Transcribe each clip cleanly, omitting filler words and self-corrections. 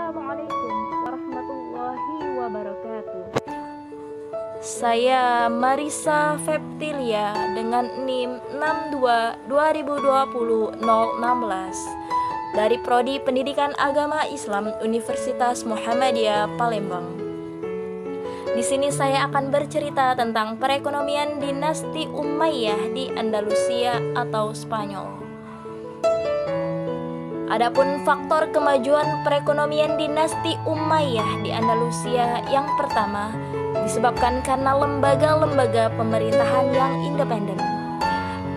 Assalamualaikum warahmatullahi wabarakatuh. Saya Marisa Feptilia dengan NIM 62202016 dari Prodi Pendidikan Agama Islam Universitas Muhammadiyah Palembang. Di sini saya akan bercerita tentang perekonomian dinasti Umayyah di Andalusia atau Spanyol. Adapun faktor kemajuan perekonomian dinasti Umayyah di Andalusia yang pertama disebabkan karena lembaga-lembaga pemerintahan yang independen.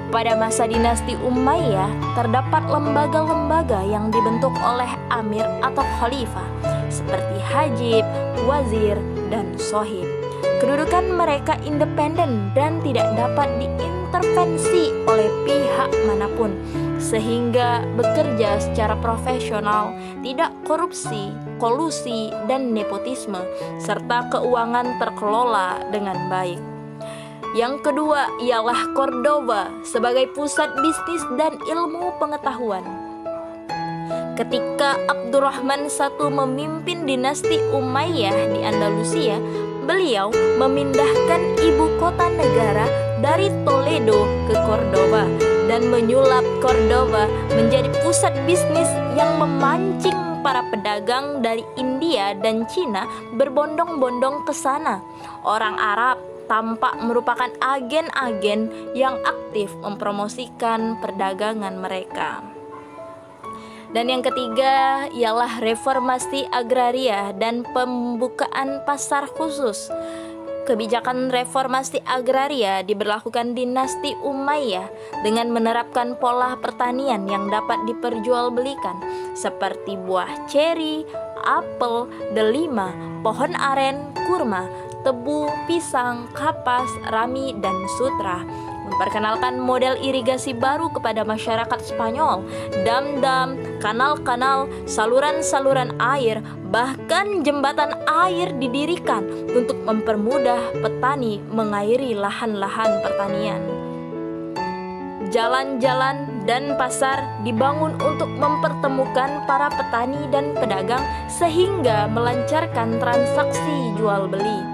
Pada masa dinasti Umayyah terdapat lembaga-lembaga yang dibentuk oleh amir atau khalifah seperti hajib, wazir, dan sohib. Kedudukan mereka independen dan tidak dapat diintervensi oleh pihak manapun, sehingga bekerja secara profesional, tidak korupsi, kolusi, dan nepotisme, serta keuangan terkelola dengan baik. Yang kedua ialah Cordoba sebagai pusat bisnis dan ilmu pengetahuan. Ketika Abdurrahman I memimpin dinasti Umayyah di Andalusia, beliau memindahkan ibu kota negara dari Toledo ke Cordoba dan menyulap Cordoba menjadi pusat bisnis yang memancing para pedagang dari India dan Cina berbondong-bondong ke sana. Orang Arab tampak merupakan agen-agen yang aktif mempromosikan perdagangan mereka. Dan yang ketiga ialah reformasi agraria dan pembukaan pasar khusus. Kebijakan reformasi agraria diberlakukan dinasti Umayyah dengan menerapkan pola pertanian yang dapat diperjualbelikan seperti buah ceri, apel, delima, pohon aren, kurma, tebu, pisang, kapas, rami, dan sutra. Memperkenalkan model irigasi baru kepada masyarakat Spanyol, dam-dam, kanal-kanal, saluran-saluran air, bahkan jembatan air didirikan untuk mempermudah petani mengairi lahan-lahan pertanian. Jalan-jalan dan pasar dibangun untuk mempertemukan para petani dan pedagang sehingga melancarkan transaksi jual-beli.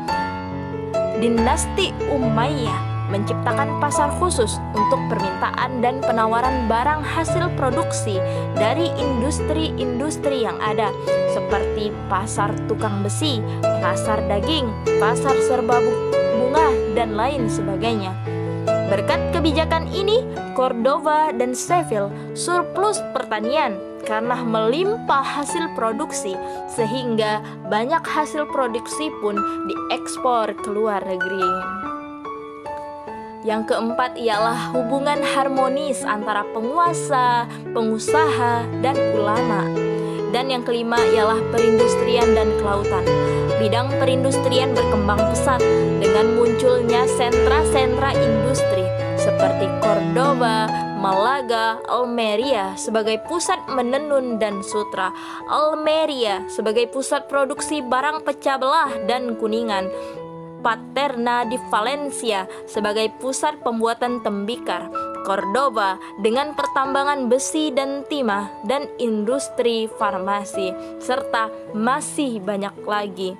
Dinasti Umayyah menciptakan pasar khusus untuk permintaan dan penawaran barang hasil produksi dari industri-industri yang ada, seperti pasar tukang besi, pasar daging, pasar serba bunga, dan lain sebagainya. Berkat kebijakan ini, Cordoba dan Seville surplus pertanian karena melimpah hasil produksi, sehingga banyak hasil produksi pun diekspor ke luar negeri. Yang keempat ialah hubungan harmonis antara penguasa, pengusaha, dan ulama. Dan yang kelima ialah perindustrian dan kelautan. Bidang perindustrian berkembang pesat dengan munculnya sentra-sentra industri seperti Cordoba, Malaga, Almeria sebagai pusat menenun dan sutra, Almeria sebagai pusat produksi barang pecah belah dan kuningan, Paterna di Valencia sebagai pusat pembuatan tembikar, Cordoba dengan pertambangan besi dan timah dan industri farmasi, serta masih banyak lagi.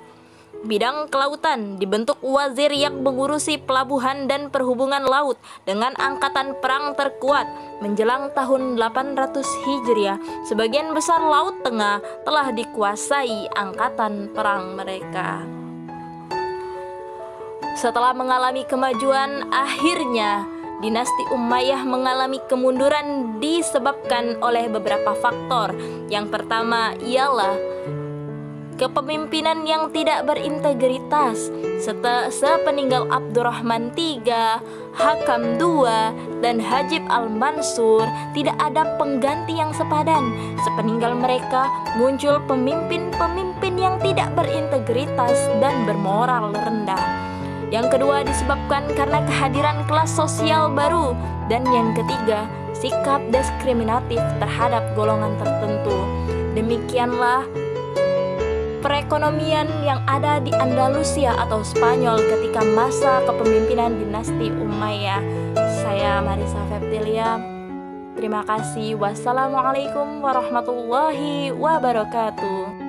Bidang kelautan dibentuk wazir yang mengurusi pelabuhan dan perhubungan laut dengan angkatan perang terkuat. Menjelang tahun 800 Hijriah, sebagian besar Laut Tengah telah dikuasai angkatan perang mereka. Setelah mengalami kemajuan, akhirnya dinasti Umayyah mengalami kemunduran disebabkan oleh beberapa faktor. Yang pertama ialah kepemimpinan yang tidak berintegritas. Sepeninggal Abdurrahman III, Hakam II, dan Hajib Al-Mansur, tidak ada pengganti yang sepadan. Sepeninggal mereka, muncul pemimpin-pemimpin yang tidak berintegritas dan bermoral rendah. Yang kedua disebabkan karena kehadiran kelas sosial baru. Dan yang ketiga, sikap diskriminatif terhadap golongan tertentu. Demikianlah perekonomian yang ada di Andalusia atau Spanyol ketika masa kepemimpinan dinasti Umayyah. Saya Marisa Feptilia. Terima kasih. Wassalamualaikum warahmatullahi wabarakatuh.